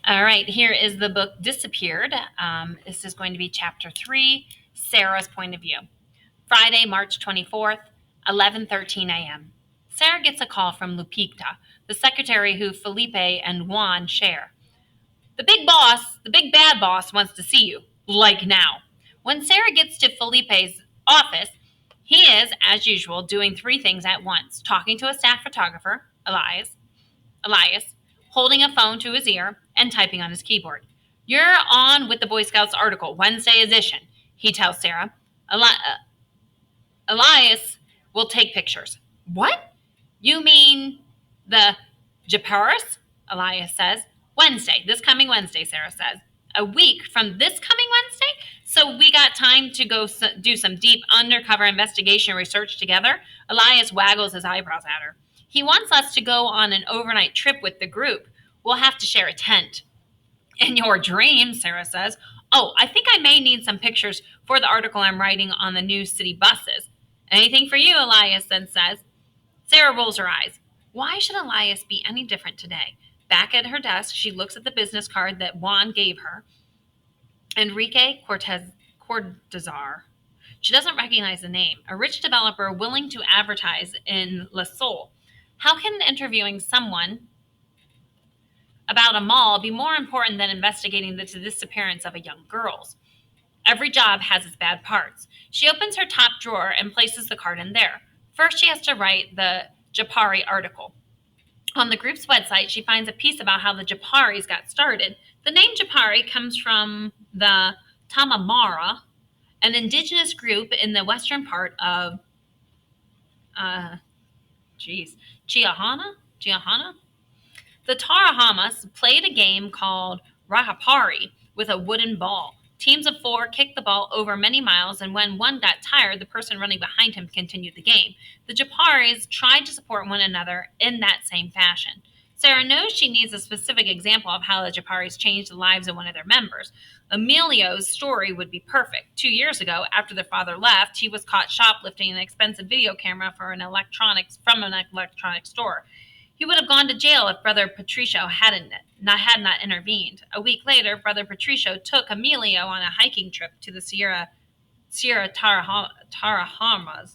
All right, here is the book Disappeared. This is going to be chapter 3, Sarah's point of view. Friday, March 24th, 11:13 a.m. Sarah gets a call from Lupita, the secretary who Felipe and Juan share. The big boss, the big bad boss, wants to see you, like now. When Sarah gets to Felipe's office, he is, as usual, doing three things at once: talking to a staff photographer, Elias, holding a phone to his ear, and typing on his keyboard. You're on with the Boy Scouts article, Wednesday edition, he tells Sarah. Elias will take pictures. What? You mean the Japaris? Elias says. Wednesday, this coming Wednesday, Sarah says. A week from this coming Wednesday? So we got time to go do some deep undercover investigation research together? Elias waggles his eyebrows at her. He wants us to go on an overnight trip with the group. We'll have to share a tent. In your dream, Sarah says. Oh, I think I may need some pictures for the article I'm writing on the new city buses. Anything for you, Elias then says. Sarah rolls her eyes. Why should Elias be any different today? Back at her desk, she looks at the business card that Juan gave her. Enrique Cortazar. She doesn't recognize the name. A rich developer willing to advertise in La Sol. How can interviewing someone about a mall be more important than investigating the disappearance of a young girl's? Every job has its bad parts. She opens her top drawer and places the card in there. First, she has to write the Japari article. On the group's website, she finds a piece about how the Japaris got started. The name Japari comes from the Tamamara, an indigenous group in the western part of, Chiahana? The Tarahamas played a game called Rahapari with a wooden ball. Teams of 4 kicked the ball over many miles, and when one got tired, the person running behind him continued the game. The Japaris tried to support one another in that same fashion. Sarah knows she needs a specific example of how the Japaris changed the lives of one of their members. Emilio's story would be perfect. 2 years ago, after their father left, he was caught shoplifting an expensive video camera from an electronics store. He would have gone to jail if Brother Patricio had not intervened. A week later, Brother Patricio took Emilio on a hiking trip to the Sierra Tarahama.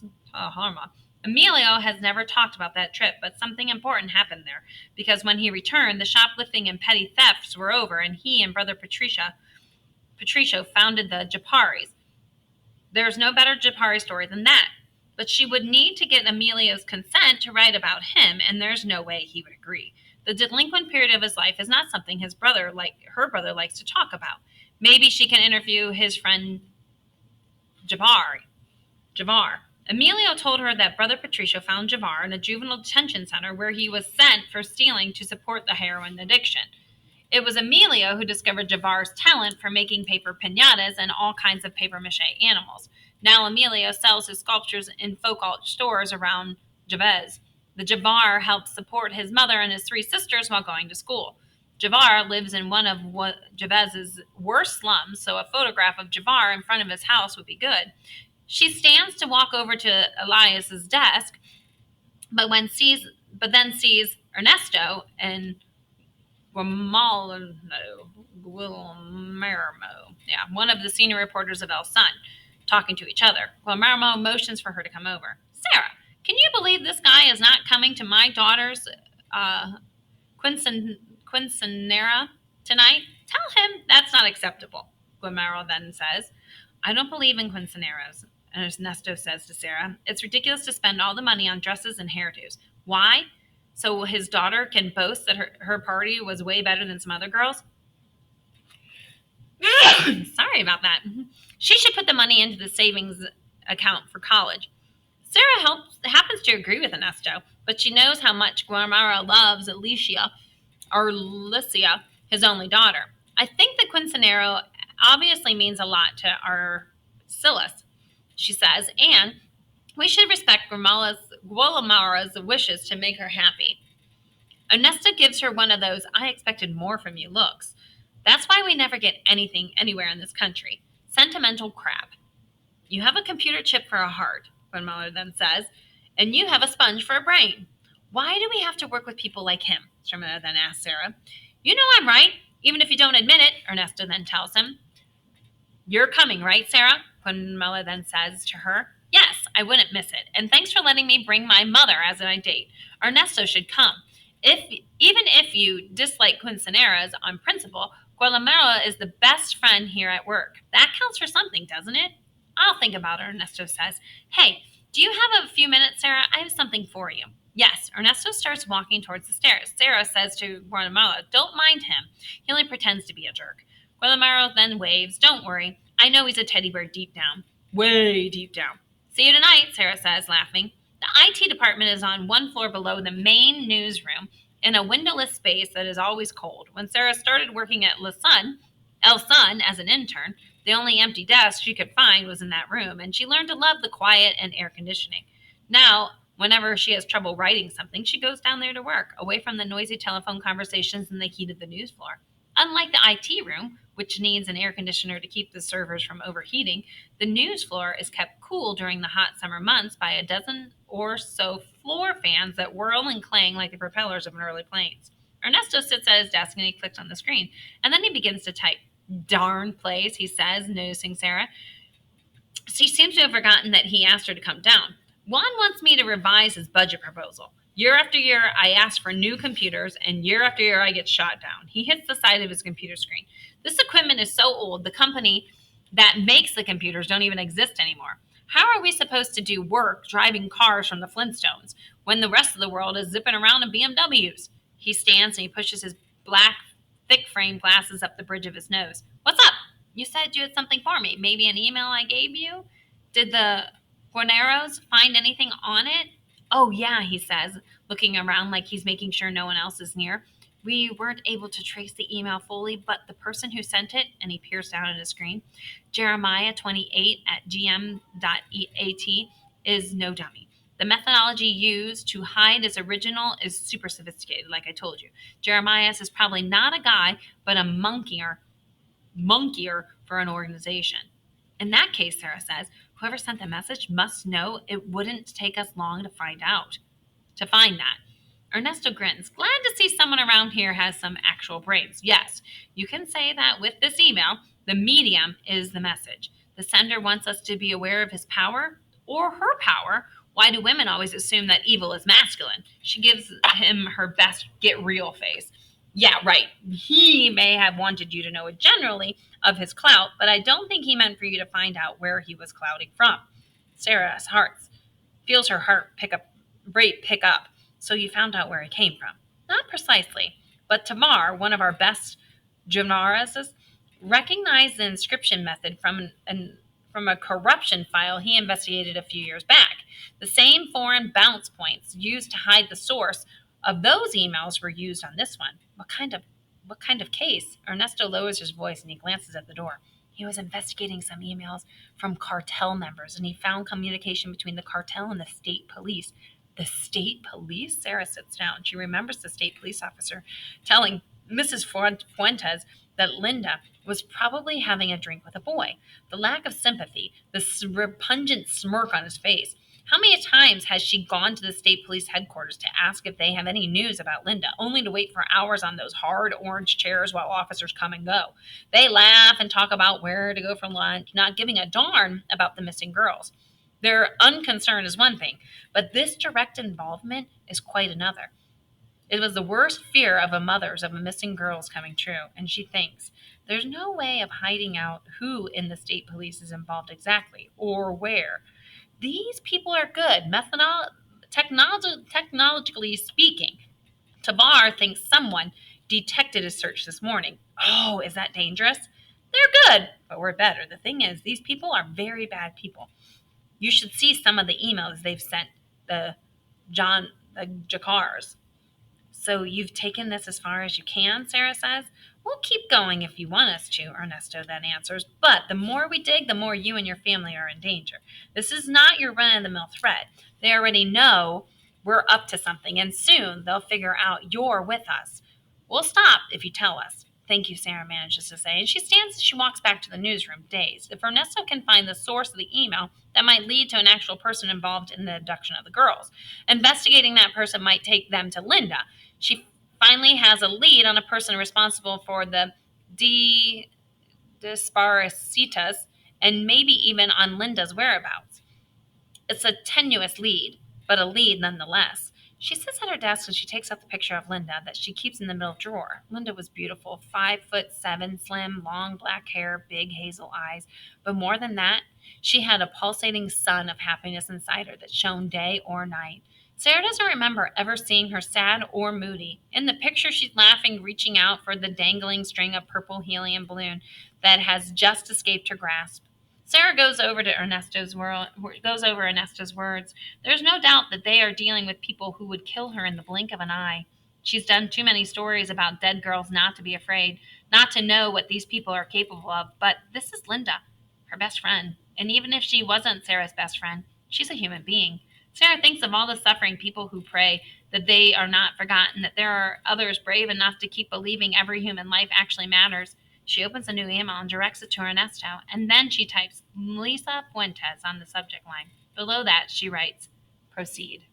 Emilio has never talked about that trip, but something important happened there, because when he returned, the shoplifting and petty thefts were over, and he and Brother Patricio founded the Japaris. There's no better Japari story than that. But she would need to get Emilio's consent to write about him, and there's no way he would agree. The delinquent period of his life is not something her brother likes to talk about. Maybe she can interview his friend Javar. Emilio told her that Brother Patricio found Javar in a juvenile detention center where he was sent for stealing to support the heroin addiction. It was Emilio who discovered Javar's talent for making paper piñatas and all kinds of papier-mâché animals. Now Emilio sells his sculptures in folk art stores around Javez. The Javar helps support his mother and his 3 sisters while going to school. Javar lives in one of Javez's worst slums, so a photograph of Javar in front of his house would be good. She stands to walk over to Elias's desk, but then sees Ernesto and Guillermo, one of the senior reporters of El Sun, talking to each other. Guillermo motions for her to come over. Sarah, can you believe this guy is not coming to my daughter's quinceanera tonight? Tell him that's not acceptable, Guillermo then says. I don't believe in quinceaneras, Ernesto says to Sarah. It's ridiculous to spend all the money on dresses and hairdos. Why? So his daughter can boast that her party was way better than some other girls? Sorry about that. She should put the money into the savings account for college. Sarah happens to agree with Ernesto, but she knows how much Guillermo loves Alicia, his only daughter. I think the quinceanera obviously means a lot to our Silas, she says, and we should respect Guillermo's wishes to make her happy. Ernesto gives her one of those I expected more from you looks. That's why we never get anything anywhere in this country. Sentimental crap. You have a computer chip for a heart, Guillermo then says, and you have a sponge for a brain. Why do we have to work with people like him? Sherman then asks Sarah. You know I'm right. Even if you don't admit it, Ernesto then tells him. You're coming, right, Sara? Quinmela then says to her. Yes, I wouldn't miss it. And thanks for letting me bring my mother as my date. Ernesto should come. Even if you dislike quinceañeras on principle, Guatemala is the best friend here at work. That counts for something, doesn't it? I'll think about it, Ernesto says. Hey, do you have a few minutes, Sara? I have something for you. Yes, Ernesto starts walking towards the stairs. Sara says to Guatemala, don't mind him. He only pretends to be a jerk. Guatemala then waves. Don't worry. I know he's a teddy bear deep down. Way deep down. See you tonight, Sara says, laughing. The IT department is on one floor below the main newsroom in a windowless space that is always cold. When Sara started working at El Sun as an intern, the only empty desk she could find was in that room, and she learned to love the quiet and air conditioning. Now, whenever she has trouble writing something, she goes down there to work, away from the noisy telephone conversations and the heat of the news floor. Unlike the IT room, which needs an air conditioner to keep the servers from overheating, the news floor is kept cool during the hot summer months by a dozen or so floor fans that whirl and clang like the propellers of an early plane. Ernesto sits at his desk and he clicks on the screen, and then he begins to type. Darn place, he says, noticing Sara. She seems to have forgotten that he asked her to come down. Juan wants me to revise his budget proposal. Year after year, I ask for new computers, and year after year, I get shot down. He hits the side of his computer screen. This equipment is so old, the company that makes the computers don't even exist anymore. How are we supposed to do work driving cars from the Flintstones when the rest of the world is zipping around in BMWs? He stands and he pushes his black, thick frame glasses up the bridge of his nose. What's up? You said you had something for me. Maybe an email I gave you? Did the Guarneros find anything on it? Oh, yeah, he says, looking around like he's making sure no one else is near. We weren't able to trace the email fully, but the person who sent it, and he peers down at his screen, Jeremiah28 at gm.at, is no dummy. The methodology used to hide his original is super sophisticated, like I told you. Jeremiah is probably not a guy, but a monkeyer for an organization. In that case, Sara says, whoever sent the message must know it wouldn't take us long to find that. Ernesto grins. Glad to see someone around here has some actual brains. Yes, you can say that with this email, the medium is the message. The sender wants us to be aware of his power or her power. Why do women always assume that evil is masculine? She gives him her best get real face. Yeah, right. He may have wanted you to know it generally of his clout, but I don't think he meant for you to find out where he was clouting from. Sara's heart feels her heart rate pick up. So you found out where he came from. Not precisely, but Tamar, one of our best journalists, recognized the inscription method from a corruption file he investigated a few years back. The same foreign bounce points used to hide the source of those emails were used on this one. What kind of case? Ernesto lowers his voice and he glances at the door. He was investigating some emails from cartel members, and he found communication between the cartel and the state police. The state police? Sara sits down. She remembers the state police officer telling Mrs. Fuentes that Linda was probably having a drink with a boy. The lack of sympathy, the repugnant smirk on his face. How many times has she gone to the state police headquarters to ask if they have any news about Linda, only to wait for hours on those hard orange chairs while officers come and go? They laugh and talk about where to go for lunch, not giving a darn about the missing girls. Their unconcern is one thing, but this direct involvement is quite another. It was the worst fear of a mother's of a missing girls coming true, and she thinks, there's no way of hiding out who in the state police is involved exactly, or where. These people are good, technologically speaking. Tabar thinks someone detected his search this morning. Oh, is that dangerous? They're good, but we're better. The thing is, these people are very bad people. You should see some of the emails they've sent the Jacars. So you've taken this as far as you can, Sara says. We'll keep going if you want us to, Ernesto then answers. But the more we dig, the more you and your family are in danger. This is not your run-of-the-mill threat. They already know we're up to something, and soon they'll figure out you're with us. We'll stop if you tell us. Thank you, Sara manages to say, and she stands and she walks back to the newsroom, dazed. If Ernesto can find the source of the email, that might lead to an actual person involved in the abduction of the girls. Investigating that person might take them to Linda. She finally has a lead on a person responsible for the D. Disparasitas and maybe even on Linda's whereabouts. It's a tenuous lead, but a lead nonetheless. She sits at her desk and she takes out the picture of Linda that she keeps in the middle drawer. Linda was beautiful, 5'7", slim, long black hair, big hazel eyes. But more than that, she had a pulsating sun of happiness inside her that shone day or night. Sarah doesn't remember ever seeing her sad or moody. In the picture, she's laughing, reaching out for the dangling string of purple helium balloon that has just escaped her grasp. Sarah goes over Ernesto's words. There's no doubt that they are dealing with people who would kill her in the blink of an eye. She's done too many stories about dead girls not to be afraid, not to know what these people are capable of. But this is Linda, her best friend. And even if she wasn't Sarah's best friend, she's a human being. Sarah thinks of all the suffering people who pray that they are not forgotten, that there are others brave enough to keep believing every human life actually matters. She opens a new email and directs it to Ernesto, and then she types Lisa Fuentes on the subject line. Below that, she writes, "Proceed."